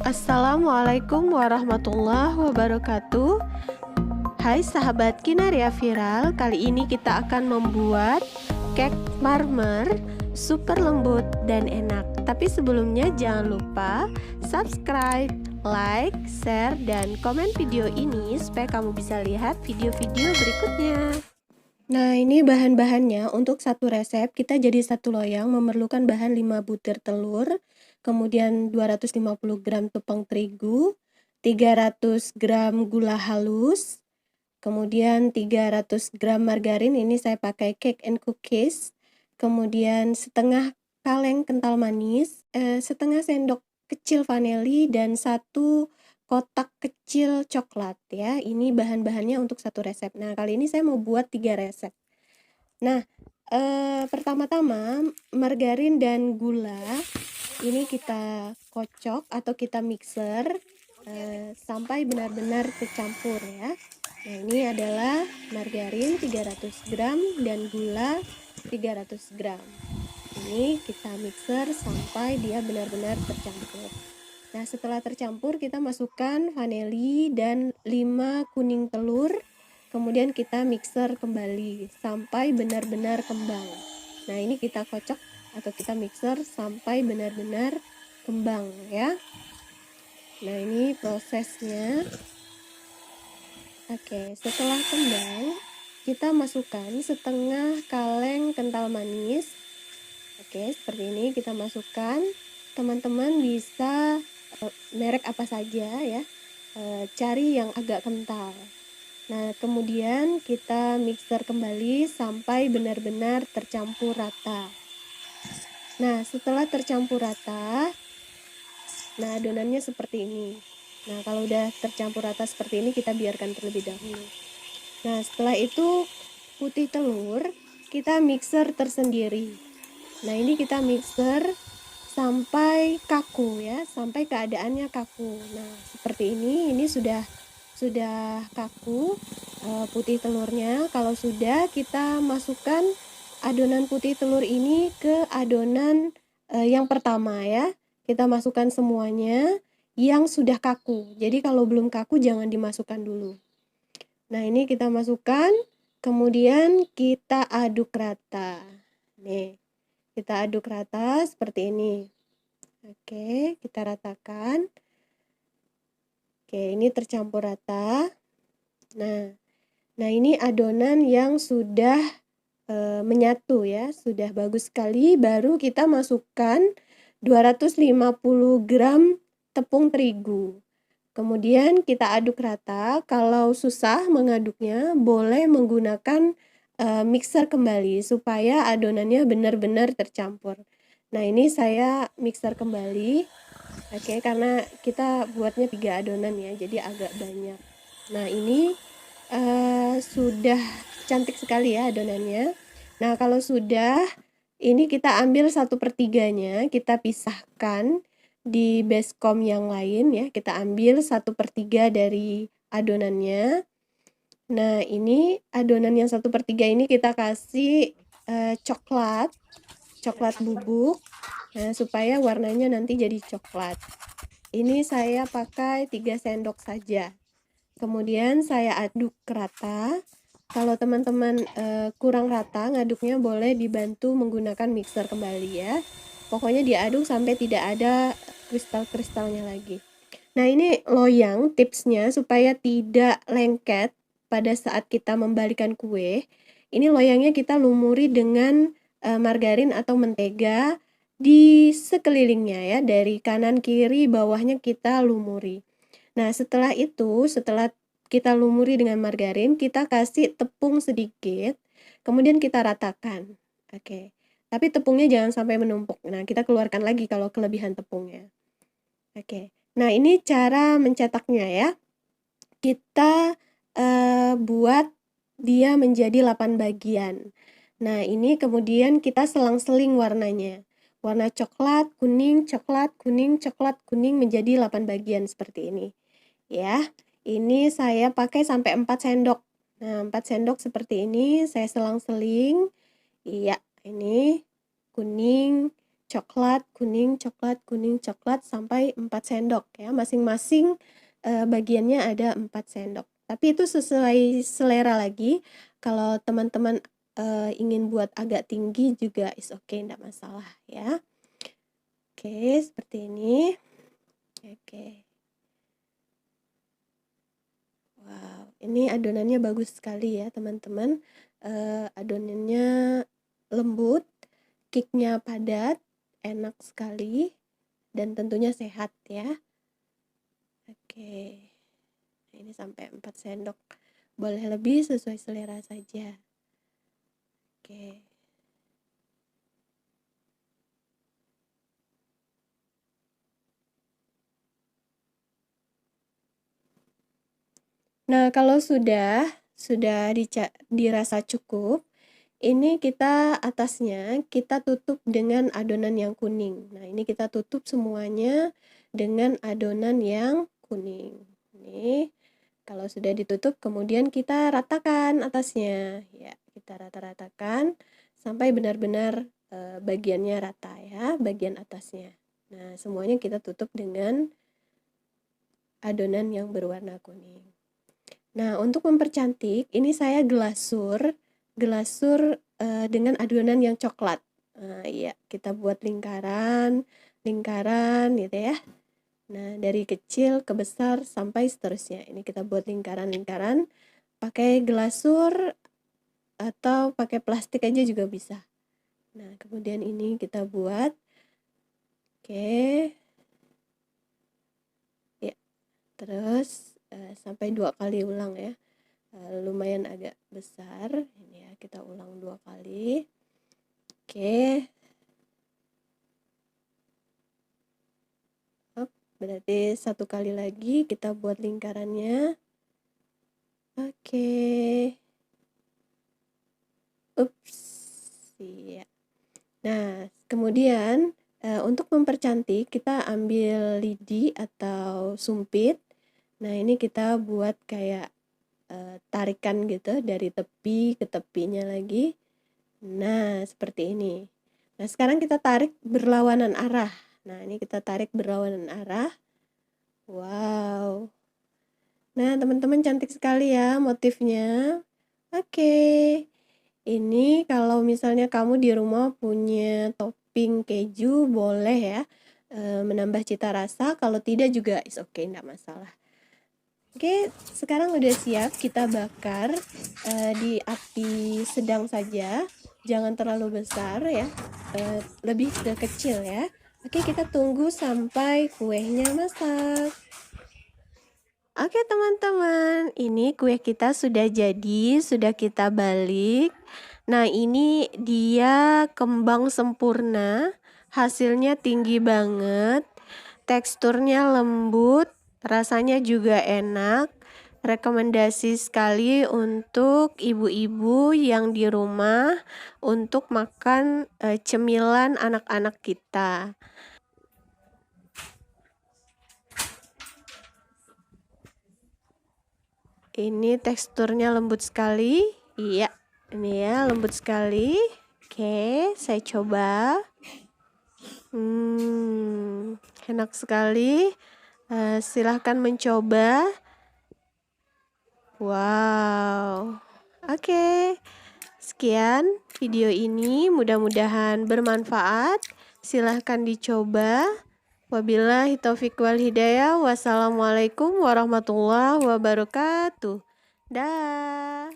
Assalamualaikum warahmatullahi wabarakatuh. Hai sahabat Kinaria Viral, kali ini kita akan membuat cake marmer super lembut dan enak. Tapi sebelumnya jangan lupa subscribe, like, share, dan komen video ini supaya kamu bisa lihat video-video berikutnya. Nah, ini bahan-bahannya. Untuk satu resep kita jadi satu loyang memerlukan bahan 5 butir telur, kemudian 250 gram tepung terigu, 300 gram gula halus, kemudian 300 gram margarin, ini saya pakai cake and cookies, kemudian setengah kaleng kental manis, setengah sendok kecil vanili, dan 1 kotak kecil coklat ya. Ini bahan-bahannya untuk satu resep. Nah, kali ini saya mau buat 3 resep. Nah, pertama-tama margarin dan gula ini kita kocok atau kita mixer sampai benar-benar tercampur ya. Nah, ini adalah margarin 300 gram dan gula 300 gram. Ini kita mixer sampai dia benar-benar tercampur. Nah, setelah tercampur kita masukkan vanili dan 5 kuning telur. Kemudian kita mixer kembali sampai benar-benar kembang. Nah, ini kita kocok atau kita mixer sampai benar-benar kembang ya. Nah, ini prosesnya. Oke, setelah kembang kita masukkan setengah kaleng kental manis. Oke, seperti ini kita masukkan. Teman-teman bisa merek apa saja ya, cari yang agak kental. Nah, kemudian kita mixer kembali sampai benar-benar tercampur rata. Nah, setelah tercampur rata, nah adonannya seperti ini. Nah, kalau udah tercampur rata seperti ini kita biarkan terlebih dahulu. Nah, setelah itu putih telur kita mixer tersendiri. Nah, ini kita mixer sampai kaku ya, sampai keadaannya kaku. Nah, seperti ini sudah kaku putih telurnya. Kalau sudah, kita masukkan adonan putih telur ini ke adonan yang pertama ya. Kita masukkan semuanya yang sudah kaku. Jadi kalau belum kaku jangan dimasukkan dulu. Nah, ini kita masukkan, kemudian kita aduk rata. Nih, kita aduk rata seperti ini. Oke, kita ratakan. Oke, ini tercampur rata. Nah ini adonan yang sudah menyatu ya, sudah bagus sekali. Baru kita masukkan 250 gram tepung terigu. Kemudian kita aduk rata. Kalau susah mengaduknya, boleh menggunakan mixer kembali supaya adonannya benar-benar tercampur. Nah, ini saya mixer kembali. Oke, karena kita buatnya 3 adonan ya, jadi agak banyak. Nah, ini sudah cantik sekali ya adonannya. Nah, kalau sudah, ini kita ambil 1/3-nya, kita pisahkan di baskom yang lain ya. Kita ambil 1/3 dari adonannya. Nah, ini adonan yang 1/3 ini kita kasih coklat bubuk. Nah, supaya warnanya nanti jadi coklat. Ini saya pakai 3 sendok saja. Kemudian saya aduk rata. Kalau teman-teman kurang rata ngaduknya, boleh dibantu menggunakan mixer kembali ya. Pokoknya diaduk sampai tidak ada kristal-kristalnya lagi. Nah, ini loyang tipsnya supaya tidak lengket pada saat kita membalikan kue. Ini loyangnya kita lumuri dengan margarin atau mentega di sekelilingnya ya, dari kanan kiri bawahnya kita lumuri. Nah, setelah itu, setelah kita lumuri dengan margarin, kita kasih tepung sedikit, kemudian kita ratakan. Oke. Tapi tepungnya jangan sampai menumpuk. Nah, kita keluarkan lagi kalau kelebihan tepungnya. Oke. Nah, ini cara mencetaknya ya. Kita buat dia menjadi 8 bagian. Nah, ini kemudian kita selang-seling warnanya. Warna coklat, kuning, coklat, kuning, coklat, kuning menjadi 8 bagian seperti ini. Ya, ini saya pakai sampai 4 sendok. Nah, 4 sendok seperti ini saya selang-seling. Iya, ini kuning, coklat, kuning, sampai 4 sendok ya, masing-masing bagiannya ada 4 sendok. Tapi itu sesuai selera lagi, kalau teman-teman ingin buat agak tinggi juga is okay, enggak masalah ya. Oke, seperti ini. Oke. Wow, ini adonannya bagus sekali ya teman-teman. Adonannya lembut, cake-nya padat, enak sekali, dan tentunya sehat ya. Oke, ini sampai 4 sendok. Boleh lebih sesuai selera saja. Oke. Nah, kalau sudah dirasa cukup, ini kita atasnya kita tutup dengan adonan yang kuning. Nah, ini kita tutup semuanya dengan adonan yang kuning. Ini kalau sudah ditutup, kemudian kita ratakan atasnya. Ya, kita rata-ratakan sampai benar-benar bagiannya rata ya, bagian atasnya. Nah, semuanya kita tutup dengan adonan yang berwarna kuning. Nah, untuk mempercantik, ini saya glasur dengan adonan yang coklat. Nah, iya, kita buat lingkaran gitu ya. Nah, dari kecil ke besar sampai seterusnya. Ini kita buat lingkaran-lingkaran pakai glasur atau pakai plastik aja juga bisa. Nah, kemudian ini kita buat. Oke. Ya, terus sampai 2 kali ulang ya. Lumayan agak besar. Ini ya, kita ulang 2 kali. Oke. Berarti 1 kali lagi kita buat lingkarannya. Oke. Ups. Iya. Nah, kemudian untuk mempercantik kita ambil lidi atau sumpit. Nah, ini kita buat kayak tarikan gitu dari tepi ke tepinya lagi. Nah, seperti ini. Nah, sekarang kita tarik berlawanan arah. Nah, ini kita tarik berlawanan arah. Wow. Nah, teman-teman cantik sekali ya motifnya. Oke. Ini kalau misalnya kamu di rumah punya topping keju, boleh ya menambah cita rasa. Kalau tidak juga is okay, enggak masalah. Oke, sekarang udah siap kita bakar di api sedang saja. Jangan terlalu besar ya, lebih ke kecil ya. Oke, kita tunggu sampai kuenya masak. Oke teman-teman, ini kue kita sudah jadi, sudah kita balik. Nah, ini dia kembang sempurna, hasilnya tinggi banget, teksturnya lembut, rasanya juga enak. Rekomendasi sekali untuk ibu-ibu yang di rumah untuk makan cemilan anak-anak kita. Ini teksturnya lembut sekali. Iya, ini ya lembut sekali. Oke, saya coba. Enak sekali. Silahkan mencoba. Wow. Oke. Sekian video ini, mudah-mudahan bermanfaat. Silahkan dicoba. Wabillahi taufiq wal hidayah. Wassalamualaikum warahmatullahi wabarakatuh. Dah.